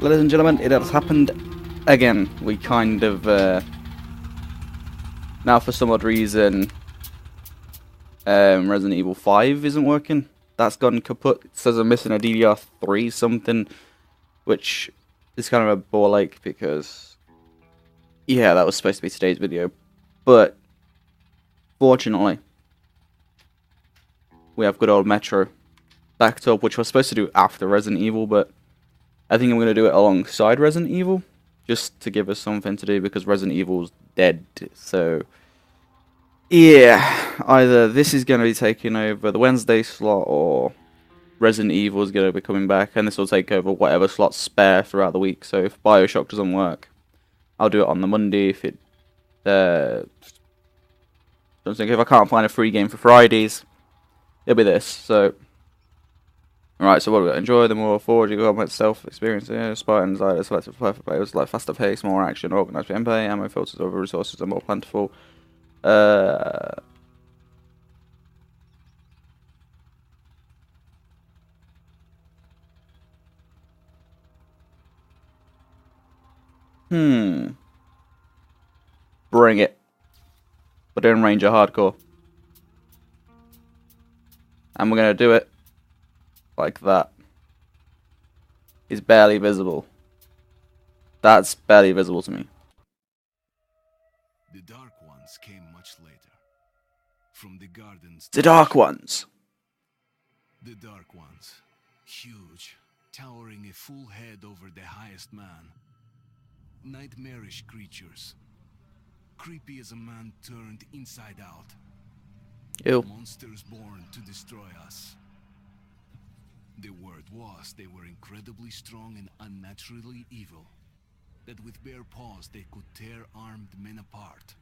ladies and gentlemen, it has happened again. We kind of, now for some odd reason, Resident Evil 5 isn't working. That's gone kaput. It says I'm missing a DDR3 something, which is kind of a ball ache because, yeah, that was supposed to be today's video. But, fortunately, we have good old Metro backed up, which we're supposed to do after Resident Evil, but I think I'm going to do it alongside Resident Evil, just to give us something to do, because Resident Evil's dead. So, yeah, either this is going to be taking over the Wednesday slot, or Resident Evil is going to be coming back, and this will take over whatever slots spare throughout the week. So if Bioshock doesn't work, I'll do it on the Monday. If it, don't think if I can't find a free game for Fridays, it'll be this. So, alright, so what do we got? Enjoy the more forward you go, self experience, Spartans, selective perfect players, like faster pace, more action, organized gameplay, ammo filters over resources are more plentiful. Bring it. But in Ranger Hardcore. And we're going to do it like that. He's barely visible. That's barely visible to me. The Dark Ones came much later. From the gardens. The Dark Ones. The Dark Ones. Huge. Towering a full head over the highest man. Nightmarish creatures. Creepy as a man turned inside out. Ew. Monsters born to destroy us. The word was they were incredibly strong and unnaturally evil. That with bare paws they could tear armed men apart.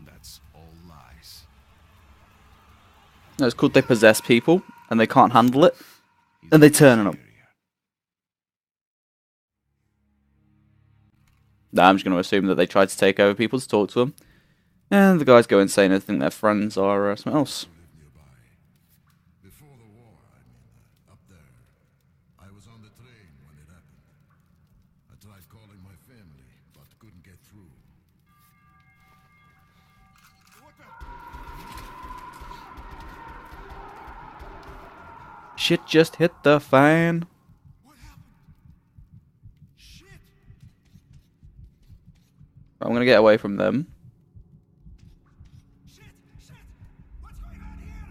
That's all lies. No, it's called they possess people, and they can't handle it, and they turn on them. Now I'm just going to assume that they tried to take over people to talk to them, and the guys go insane and think their friends are something else. Before the war, up there. I was on the train when it happened. I tried calling my family, but couldn't get through. Shit just hit the fan. I'm gonna get away from them. What's going on here?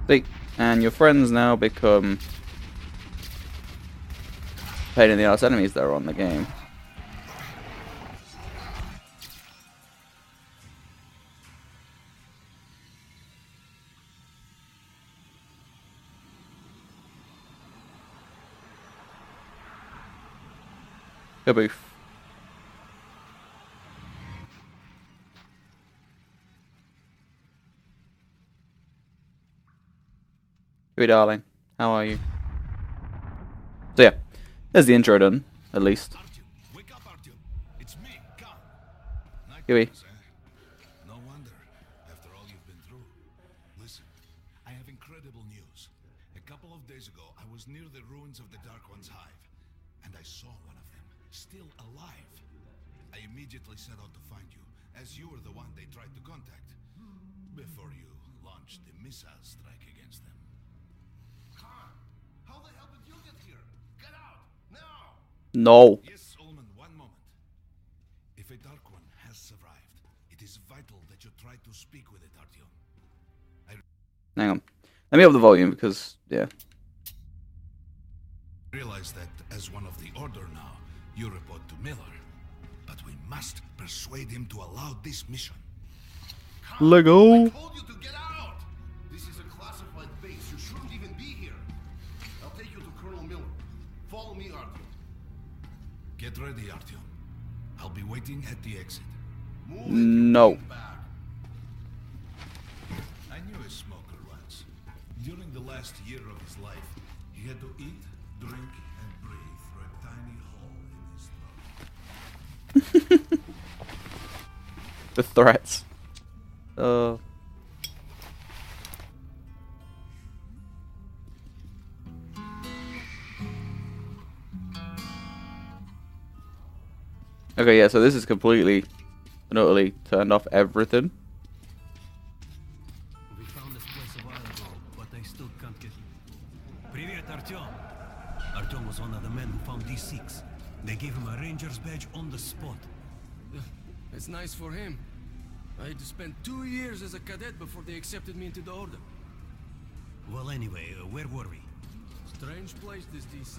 See, and your friends now become pain in the ass enemies that are on the game. Kaboof. Hey, darling. How are you? So yeah, there's the intro done, at least. Artyom, wake up, Artyom. It's me, Khan. Huey. No wonder, after all you've been through. Listen, I have incredible news. A couple of days ago, I was near the ruins of the Dark One's hive, and I saw one of them, still alive. I immediately set out to find you, as you were the one they tried to contact, before you launched the missile strike against them. Khan, how the hell did you get here? Get out, now! No. Yes, Ullman, one moment. If a Dark One has survived, it is vital that you try to speak with it, Artyom. Hang on. Let me up the volume because, yeah. I realize that as one of the Order now, you report to Miller. But we must persuade him to allow this mission. Lego. I told you to get out! This is a classified base. You shouldn't even be here. I'll take you to Colonel Miller. Follow me, Artyom. Get ready, Artyom. I'll be waiting at the exit. Move No. back. I knew a smoker once. During the last year of his life, he had to eat, drink, and breathe through a tiny hole in his throat. The threats. Uh. Okay, yeah, so this is completely and utterly turned off everything. We found this place a while ago, but I still can't get... Привет, Artyom! Artyom was one of the men who found these Sikhs. They gave him a ranger's badge on the spot. It's nice for him. I had to spend 2 years as a cadet before they accepted me into the order. Well, anyway, where were we? Strange place, this DC.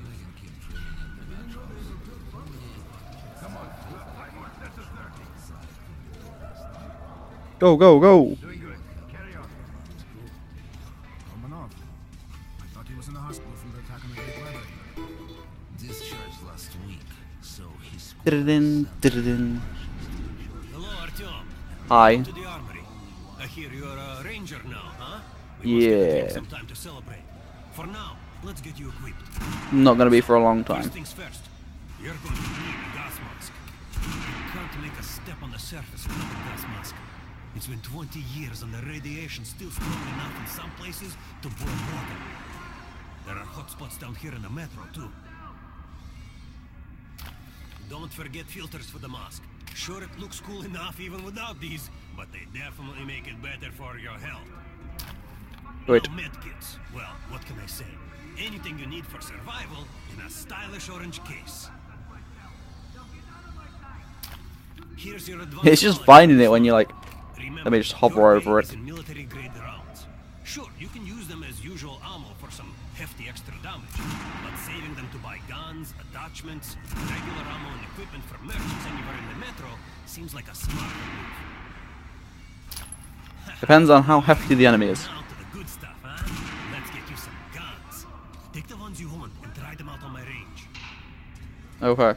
Go, go, go! Romanov. I thought he was in the hospital from the attack on the Great Library. Discharged last week, so he's... Didin, didin. Hello, Artyom. Hi. To the armory. I hear you're a ranger now, huh? We must Yeah. take some time to celebrate. For now, let's get you equipped. Not gonna be for a long time. First things first. You're going to need a gas mask. You can't make a step on the surface without a gas mask. It's been 20 years and the radiation's still strong enough in some places to boil water. There are hot spots down here in the metro, too. Don't forget filters for the mask. Sure, it looks cool enough even without these, but they definitely make it better for your health. Wait. Now, medkits. Well, what can I say? Anything you need for survival in a stylish orange case. Here's your advanced It's just knowledge. finding it when you're like, Remember, let me just hover your over aim is it. in military-grade rounds. Sure, you can use them as usual ammo for some hefty extra damage, but saving them to buy guns, attachments, regular ammo and equipment for merchants anywhere in the metro seems like a smart move. Depends on how hefty the enemy is. Now to the good stuff, huh? Let's get you some guns. Take the ones you want and try them out on my range. Okay.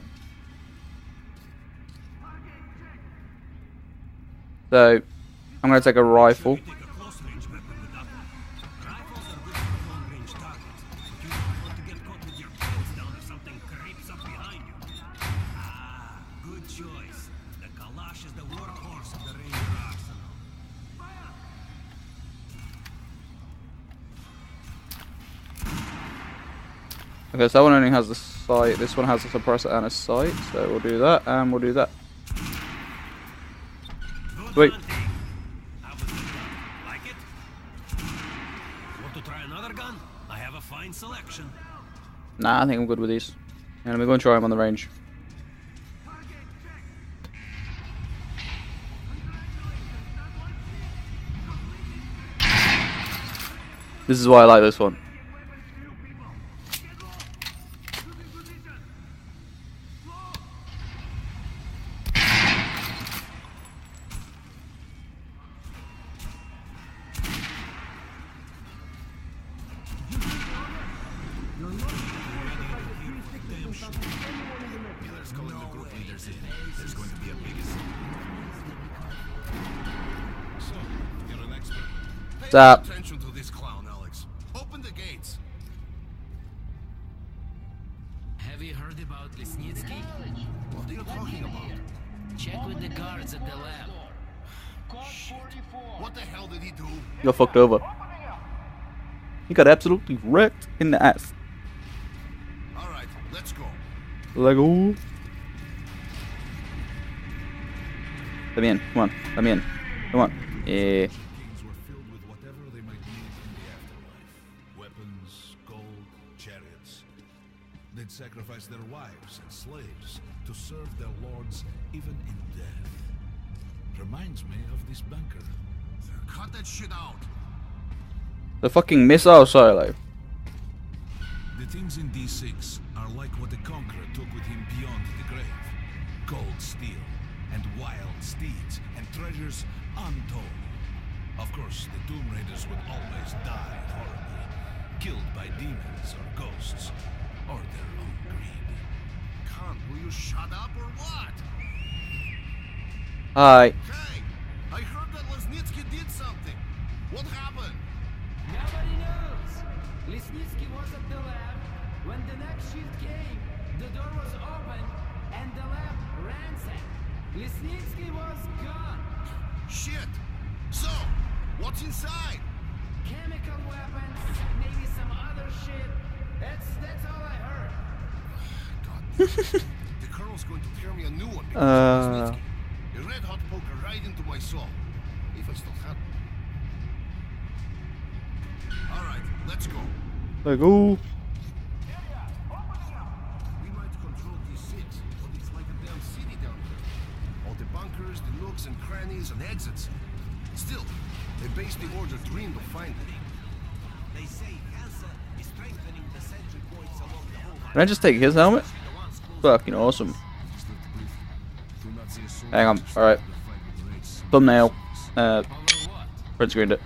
So, I'm gonna take a rifle. You take a close-range weapon with that one. Rifles are good for long-range targets, but you don't want to get caught with your pants down if something creeps up behind you. Ah, good choice. The Kalash is the workhorse of the Ranger arsenal. Okay, so that one only has the sight. This one has a suppressor and a sight. So we'll do that, and we'll do that. Good Wait. hunting. How was the gun? Like it? Want to try another gun? I have a fine selection. Nah, I think I'm good with these. And we're going to try them on the range. This is why I like this one. Miller's calling the group leaders in. There's going to be a big assembly. So, you're an expert. Pay What's up? attention to this clown, Alex. Open the gates. Have you heard about Lesnitsky? What are you talking about? Check with the guards at the lab. What the hell did he do? Got fucked over. He got absolutely wrecked in the ass. All right, let's go. Lego. Let me in. Come on. Let me in. Come on. Yeah. Kings were filled with whatever they might need in the afterlife. Weapons, gold, chariots. They'd sacrifice their wives and slaves to serve their lords even in death. Reminds me of this bunker. Cut that shit out. The fucking missile silo. The things in D6 are like what the Conqueror took with him beyond the grave. Gold steel, and wild steeds, and treasures untold. Of course, the Tomb Raiders would always die horribly, killed by demons or ghosts, or their own greed. Khan, will you shut up or what? Hi. Hey, I heard that Lesnitsky did something. What happened? Nobody knows. Lesnitsky was at the lab. When the next shift came, the door was open and the lab ransacked. Lesnitsky was gone. Shit! So, what's inside? Chemical weapons, maybe some other shit. That's all I heard. God. The Colonel's going to tear me a new one because of Snitsky. A red-hot poker right into my soul. If I still have it. Alright, let's go. Like, ooh. We might control D6, but it's like a damn city down here. All the bunkers, the nooks and crannies and exits. Still, they base the order dreamed of finding. They say cancer is strengthening the sentry points along the whole. Can I just take his helmet? Fucking awesome. Hang on. Alright. Thumbnail. Print screened it.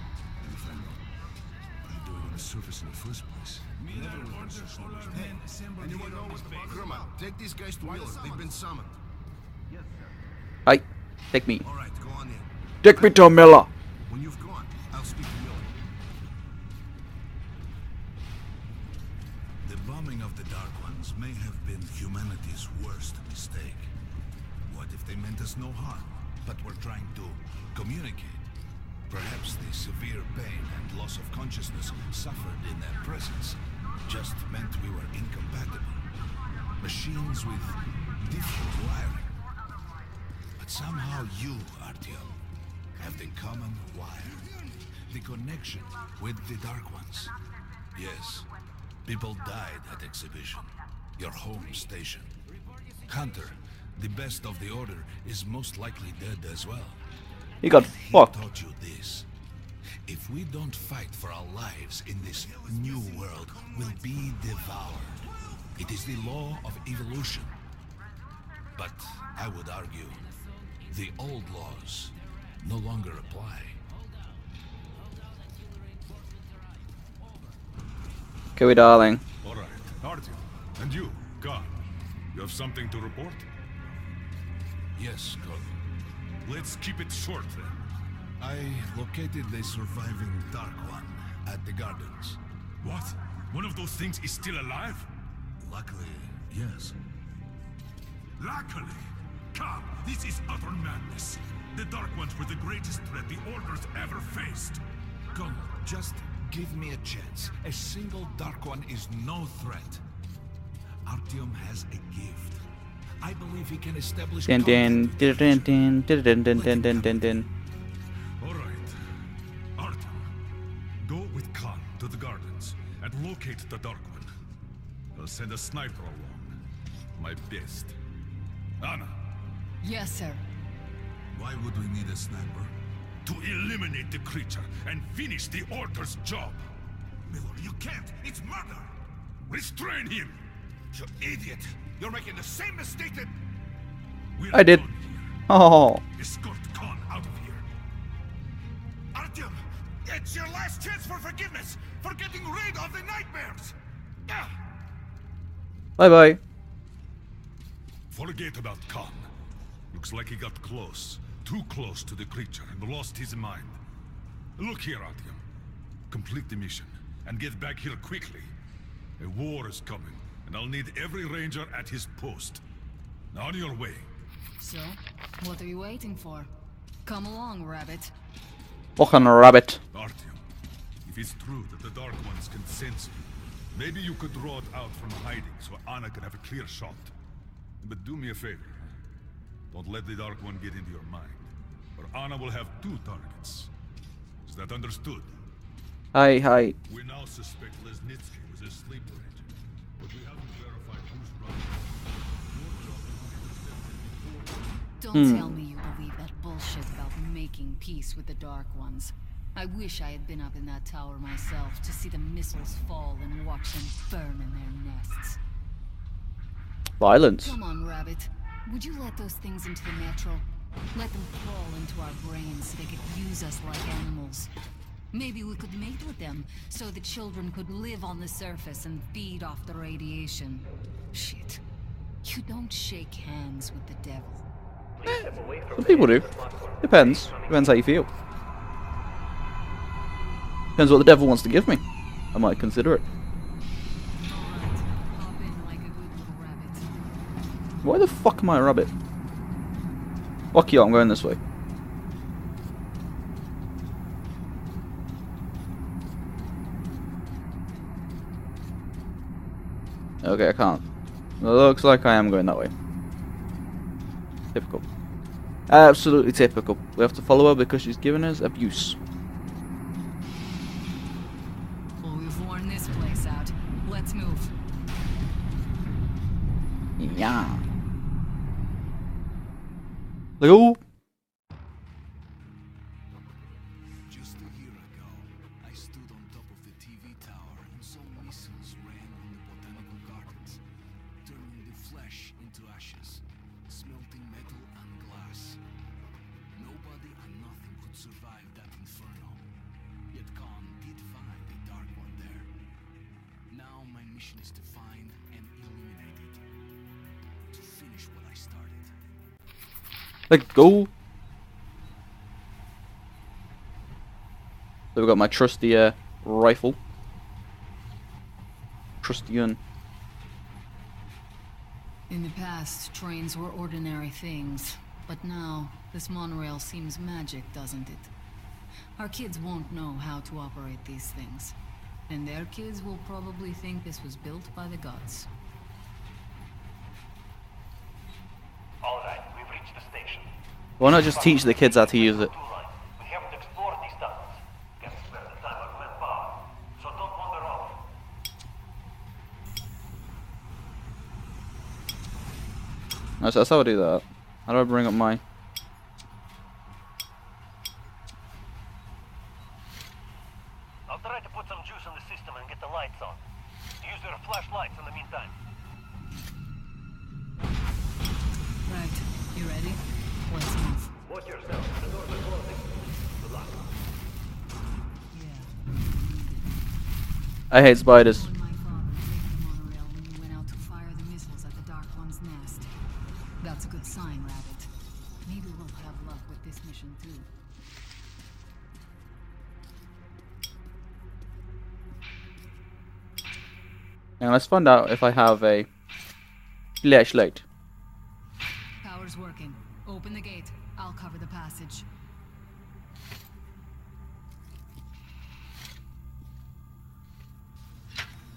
Anyone know what's the Grumman, take these guys to Miller. They've been summoned. Hi. Take me. Alright, go on in. Take me to Miller. When you've gone, I'll speak to Miller. The bombing of the Dark Ones may have been humanity's worst mistake. What if they meant us no harm, but were trying to communicate? Perhaps the severe pain and loss of consciousness suffered in their presence just meant we were incompatible. Machines with different wiring. But somehow you, Artyom, have the common wire. The connection with the Dark Ones. Yes, people died at Exhibition, your home station. Hunter, the best of the Order, is most likely dead as well. He got He fucked. taught you this. If we don't fight for our lives in this new world, we'll be devoured. It is the law of evolution. But I would argue, the old laws no longer apply. Okay, darling. All right, Artyom, and you, Khan, you have something to report? Yes, Colonel. Let's keep it short then. I located the surviving Dark One at the gardens. What? One of those things is still alive? Luckily, yes. Luckily! Khan, this is utter madness. The Dark Ones were the greatest threat the Order's ever faced. Colonel, just give me a chance. A single Dark One is no threat. Artyom has a gift. I believe he can establish Din din din din din din din din din din din. All right. Artyom, go with Khan to the gardens and locate the Dark One. I'll send a sniper along. My best. Anna, Yes, sir. Why would we need a sniper? to eliminate the creature and finish the Order's job. Miller, you can't! It's murder! Restrain him! You idiot! You're making the same mistake that... We're I did. done here. Oh. Escort Khan out of here. Artyom! It's your last chance for forgiveness! For getting rid of the nightmares! Ah! Bye bye. Forget about Khan. Looks like he got close. Too close to the creature and lost his mind. Look here, Artyom. Complete the mission and get back here quickly. A war is coming, and I'll need every ranger at his post. Now on your way. So, what are you waiting for? Come along, Rabbit. Fucking rabbit. Artyom, if it's true that the Dark Ones can sense you, maybe you could draw it out from hiding so Anna can have a clear shot. But do me a favor. Don't let the Dark One get into your mind, or Anna will have 2 targets. Is that understood? Hi, hi. We now suspect Lesnitsky was a sleeper agent, but we haven't verified who's running. Don't tell me you believe that bullshit about making peace with the Dark Ones. I wish I had been up in that tower myself to see the missiles fall and watch them burn in their nests. Violence. Come on, Rabbit. Would you let those things into the metro? Let them crawl into our brains so they could use us like animals. Maybe we could mate with them, so the children could live on the surface and feed off the radiation. Shit. You don't shake hands with the devil. Some people do. Depends. Depends how you feel. Depends what the devil wants to give me. I might consider it. Alright, hop in like a good little rabbit. Why the fuck am I a rabbit? Fuck you, I'm going this way. Okay, I can't. It looks like I am going that way. Typical. Absolutely typical. We have to follow her because she's giving us abuse. Well, we've worn this place out. Let's move. Yeah. Like, oh. Just a year ago, I stood on top of the TV tower and saw missiles rain on the botanical gardens, turning the flesh into ashes, smelting metal and glass. Nobody and nothing could survive that inferno. Yet Khan did find a Dark One there. Now my mission is to find and eliminate it. To finish what I started. Like, go. So we've got my trusty rifle. Trusty gun. In the past, trains were ordinary things. But now, this monorail seems magic, doesn't it? Our kids won't know how to operate these things. And their kids will probably think this was built by the gods. Alright, we've reached the station. Why not just teach the kids how to use it? We haven't explored these tunnels. Can't spare the time or manpower. So don't wander off. Alright, so that's how I do that. How do I bring up my... I'll try to put some juice in the system and get the lights on. Use your flashlights in the meantime. Right, you ready? Let's move. Watch yourself. The doors are closing. Good luck. Yeah. I hate spiders. When my father saved the monorail when you went out to fire the missiles at the Dark One's nest. That's a good sign, Rabbit. Maybe we'll have luck with this mission too. Now let's find out if I have a flashlight. Power's working. Open the gate. I'll cover the passage.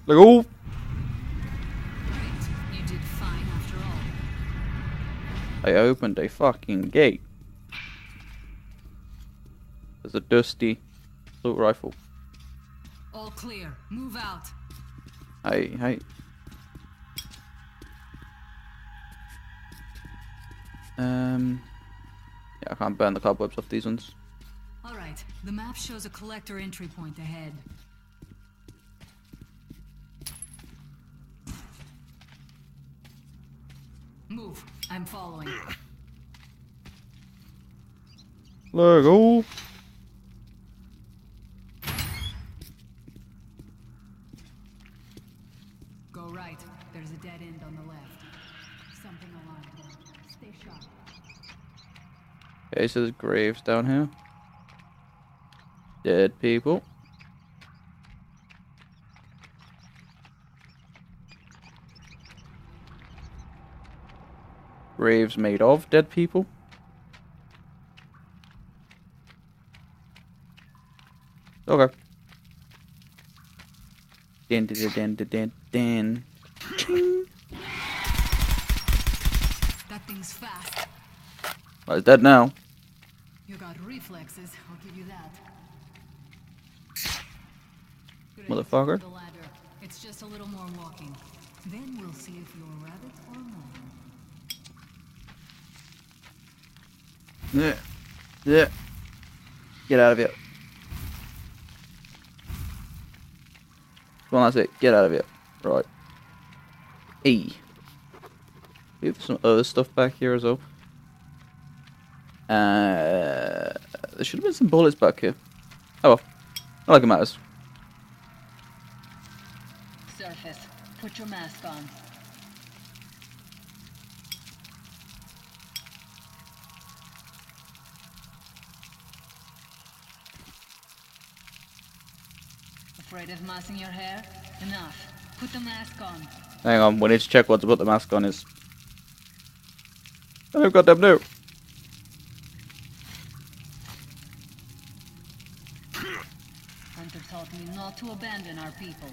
Like, oh! Great. You did fine after all. I opened a fucking gate. There's a dusty assault rifle. All clear. Move out. Hey. Yeah, I can't burn the cobwebs off these ones. All right. The map shows a collector entry point ahead. Move. I'm following. Let's go. Go right. There's a dead end on the left. Something aligned there. Stay sharp. Okay, so there's graves down here. Dead people. Graves made of dead people. Okay. Den. Ching. That thing's fast. Well, it's dead now. You got reflexes, I'll give you that. Great. Motherfucker. The ladder. It's just a little more walking. Then we'll see if you're a rabbit or not. Yeah. Get out of here. Come on, that's it. Get out of here. Right. E. We have some other stuff back here as well. There should have been some bullets back here. Oh well. Not like it matters. Surface. Put your mask on. Afraid of mossing your hair? Enough. Put the mask on. Hang on, we need to check what to put the mask on is. Oh, goddamn no. Hunter taught me not to abandon our people.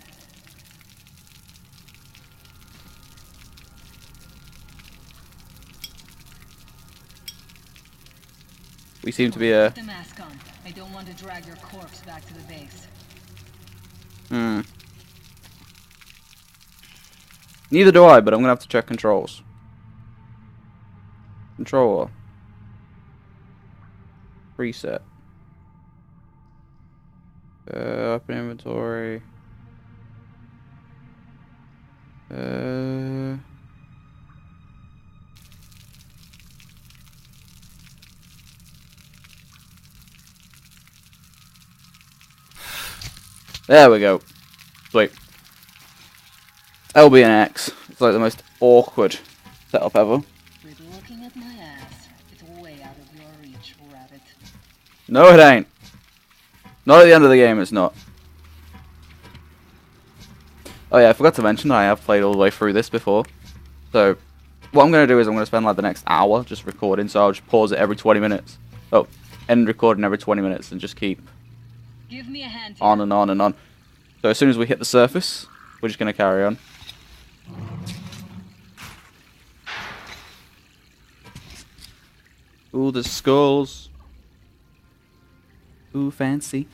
We seem to be a... Put the mask on. I don't want to drag your corpse back to the base. Neither do I, but I'm gonna have to check controls. Controller. Preset. Open inventory. There we go. Sweet. LB and X. It's like the most awkward setup ever. Quit looking at my ass. It's way out of your reach, rabbit. No, it ain't. Not at the end of the game, it's not. Oh yeah, I forgot to mention that I have played all the way through this before. So, what I'm going to do is I'm going to spend like the next hour just recording, so I'll just pause it every 20 minutes. Oh, end recording every 20 minutes and just keep Give me a hand here. on and on and on. So as soon as we hit the surface, we're just going to carry on. Ooh, the skulls. Ooh, fancy.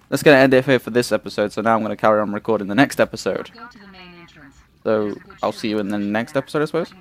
That's going to end it here for this episode, so now I'm going to carry on recording the next episode. Go to the main entrance. So, I'll see you in the next episode, I suppose.